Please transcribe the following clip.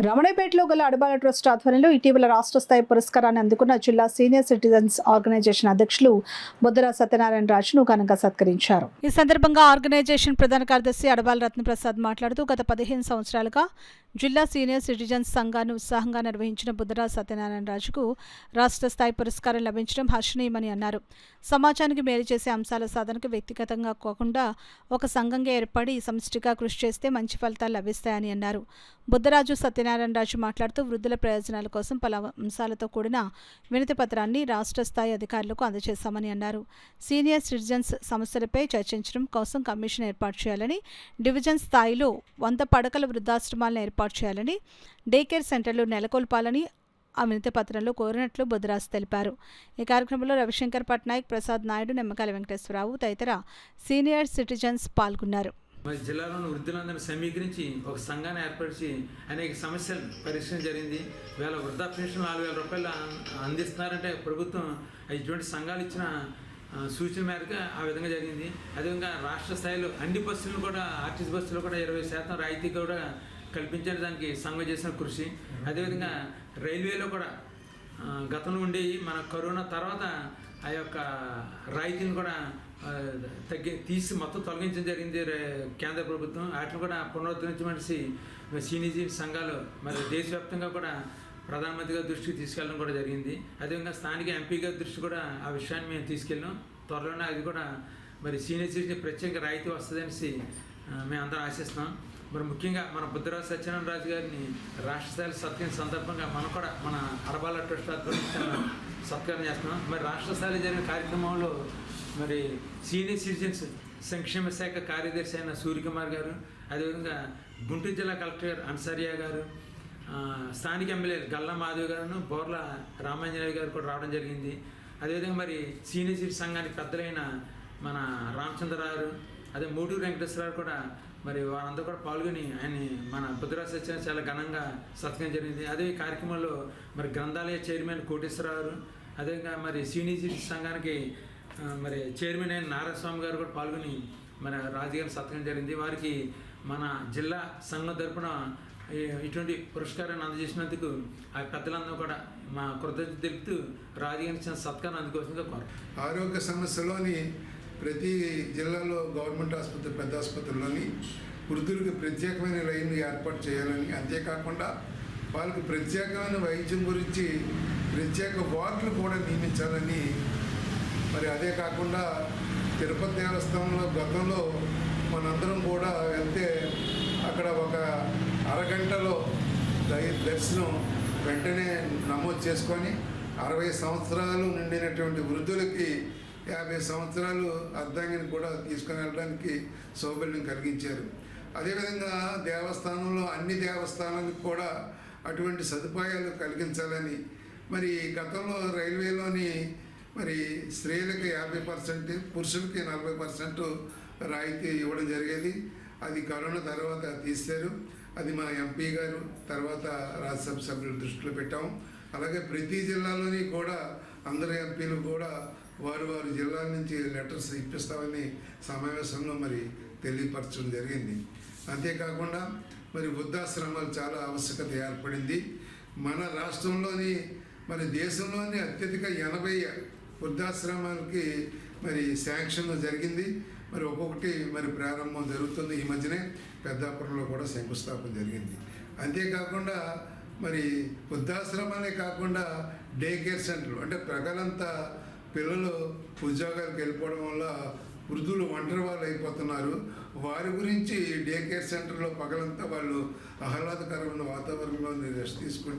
రమణపేటలో గల అడబాల ట్రస్ట్ ఆధ్వర్యంలో ఇటీవల రాష్ట్ర స్థాయి పురస్కారాన్ని అందుకున్న జిల్లా సీనియర్ సిటిజన్స్ ఆర్గనైజేషన్ అధ్యక్షులు బుద్ధరా సత్యనారాయణ రాజును ఘనంగా సత్కరించారు. ఈ సందర్భంగా ఆర్గనైజేషన్ ప్రధాన కార్యదర్శి అడబాల రత్నప్రసాద్ మాట్లాడుతూ గత 15 సంవత్సరాలుగా జిల్లా సీనియర్ సిటిజన్స్ సంఘాన్ని ఉత్సాహంగా నిర్వహించిన బుద్ధరా సత్యనారాయణ రాజుకు రాష్ట్ర స్థాయి పురస్కారం లభించడం హర్షణీయమని అన్నారు. సమాజానికి మేలు చేసే అంశాల సాధనకు వ్యక్తిగతంగా కాకుండా ఒక సంఘంగా ఏర్పడి సమిష్టిగా కృషి చేస్తే మంచి ఫలితాలు లభిస్తాయని అన్నారు. బుద్ధరాజు సత్యనారాయణ రాజు మాట్లాడుతూ వృద్ధుల ప్రయోజనాల కోసం పలు అంశాలతో కూడిన వినతి పత్రాన్ని రాష్ట్ర స్థాయి అధికారులకు అందజేశామని అన్నారు. సీనియర్ సిటిజన్స్ సమస్యలపై చర్చించడం కోసం కమిషన్ ఏర్పాటు చేయాలని, డివిజన్ స్థాయిలో 100 పడకల వృద్ధాశ్రమాలను ఏర్పాటు చేయాలని, డే కేర్ సెంటర్లు నెలకొల్పాలని ఆ వినతి పత్రంలో కోరినట్లు బుద్ధరాజు తెలిపారు. ఈ కార్యక్రమంలో రవిశంకర్ పట్నాయక్, ప్రసాద్ నాయుడు, నిమ్మకాయల వెంకటేశ్వరరావు తదితర సీనియర్ సిటిజన్స్ పాల్గొన్నారు. మరి జిల్లాలోని వృద్ధులందరినీ సమీకరించి ఒక సంఘాన్ని ఏర్పరిచి అనేక సమస్యలు పరిష్కరించడం జరిగింది. వేళ వృద్ధా పెన్షన్ 4,000 రూపాయలు అందిస్తున్నారంటే ప్రభుత్వం ఇటువంటి సంఘాలు ఇచ్చిన సూచన మేరకు ఆ విధంగా జరిగింది. అదేవిధంగా రాష్ట్ర స్థాయిలో అన్ని బస్సులను కూడా ఆర్టీసీ బస్సులు కూడా 20% రాయితీ కూడా కల్పించడానికి సంఘం చేసిన కృషి. అదేవిధంగా రైల్వేలో కూడా గతంలో ఉండి మన కరోనా తర్వాత ఆ యొక్క రాయితీని కూడా తీసి మొత్తం తొలగించడం జరిగింది కేంద్ర ప్రభుత్వం. వాటిని కూడా పునరుద్ధరించమనిసి సీనియర్ సంఘాలు మరి దేశవ్యాప్తంగా కూడా ప్రధానమంత్రి గారి దృష్టికి తీసుకెళ్ళడం కూడా జరిగింది. అదేవిధంగా స్థానిక ఎంపీ గారి దృష్టి కూడా ఆ విషయాన్ని మేము తీసుకెళ్ళాం. త్వరలోనే అది కూడా మరి సీనియర్ సిటిజన్ ప్రత్యేక రాయితీ వస్తుందనేసి మేము అందరం ఆశిస్తున్నాం. మరి ముఖ్యంగా మన బుద్ధరాజు సత్యనారాయణ రాజు గారిని రాష్ట్ర స్థాయిలో సత్కరించిన సందర్భంగా మనం కూడా మన అడబాల ట్రస్ట్ సత్కారం చేస్తున్నాం. మరి రాష్ట్ర స్థాయిలో జరిగిన కార్యక్రమంలో మరి సీనియర్ సిటిజన్స్ సంక్షేమ శాఖ కార్యదర్శి అయిన సూర్యకుమార్ గారు, అదేవిధంగా గుంటూరు జిల్లా కలెక్టర్ అన్సారియా గారు, స్థానిక ఎమ్మెల్యేలు గల్లా మాధవ్ గారు, బోర్ల రామాంజనేయ గారు కూడా రావడం జరిగింది. అదేవిధంగా మరి సీనియర్ సిటిజన్ సంఘానికి పెద్దలైన మన రామచంద్రరావు, అదే మూడూరు వెంకటేశ్వరరావు కూడా మరి వారందరూ కూడా పాల్గొని ఆయన మన బుద్ధరాజు సత్యనారాయణ చాలా ఘనంగా సత్కరించడం జరిగింది. అదే ఈ కార్యక్రమంలో మరి గ్రంథాలయ చైర్మన్ కోటేశ్వరరావు, అదేవిధంగా మరి సీనియర్ సిటిజన్ సంఘానికి మరి చైర్మన్ అయిన నారాయణస్వామి గారు కూడా పాల్గొని మన రాజుగారిని సత్కరించడం జరిగింది. వారికి మన జిల్లా సంఘం తరపున ఇటువంటి పురస్కారాన్ని అందజేసినందుకు ఆ పెద్దలందరూ కూడా మా కృతజ్ఞత తెలుపుతూ రాజుగారిని సత్కారం అందుకోవాల్సిందిగా కోరు. ఆరోగ్య సమస్యలోని ప్రతి జిల్లాలో గవర్నమెంట్ ఆసుపత్రి, పెద్ద ఆసుపత్రుల్లోని వృద్ధులకు ప్రత్యేకమైన లైన్లు ఏర్పాటు చేయాలని, అంతేకాకుండా వాళ్ళకి ప్రత్యేకమైన వైద్యం గురించి ప్రత్యేక వార్డులు కూడా నియమించాలని, మరి అదే కాకుండా తిరుపతి దేవస్థానంలో గతంలో మనందరం కూడా వెళ్తే అక్కడ ఒక అరగంటలో దర్శనం వెంటనే నమోదు చేసుకొని 60 సంవత్సరాలు నిండినటువంటి వృద్ధులకి 50 సంవత్సరాలు అర్ధాంగిని కూడా తీసుకుని వెళ్ళడానికి సౌకర్యం కలిగించారు. అదేవిధంగా దేవస్థానంలో అన్ని దేవస్థానాలకు కూడా అటువంటి సదుపాయాలు కలిగించాలని, మరి గతంలో రైల్వేలోని మరి స్త్రీలకు 50%, పురుషులకి 40% రాయితీ ఇవ్వడం జరిగేది. అది కరోనా తర్వాత తీశారు. అది మా ఎంపీ గారు తర్వాత రాజ్యసభ సభ్యుల దృష్టిలో పెట్టాము. అలాగే ప్రతి జిల్లాలోని కూడా అందరు ఎంపీలు కూడా వారి జిల్లాల నుంచి లెటర్స్ ఇప్పిస్తామని సమావేశంలో మరి తెలియపరచడం జరిగింది. అంతేకాకుండా మరి వృద్ధాశ్రమాలు చాలా ఆవశ్యకత ఏర్పడింది. మన రాష్ట్రంలోని మరి దేశంలోని అత్యధిక 80 వృద్ధాశ్రమాలకి మరి శాంక్షన్ జరిగింది. మరి ఒక్కొక్కటి మరి ప్రారంభం జరుగుతుంది. ఈ మధ్యనే పెద్దాపురంలో కూడా శంకుస్థాపన జరిగింది. అంతేకాకుండా మరి వృద్ధాశ్రమాలే కాకుండా డే కేర్ సెంటర్లు, అంటే ప్రజలంతా పిల్లలు ఉద్యోగాలకు వెళ్ళిపోవడం వల్ల వృద్ధులు ఒంటరి వాళ్ళు అయిపోతున్నారు. వారి గురించి డే కేర్ సెంటర్లో పగలంతా వాళ్ళు ఆహ్లాదకరమైన వాతావరణంలో రెస్ట్ తీసుకుంటే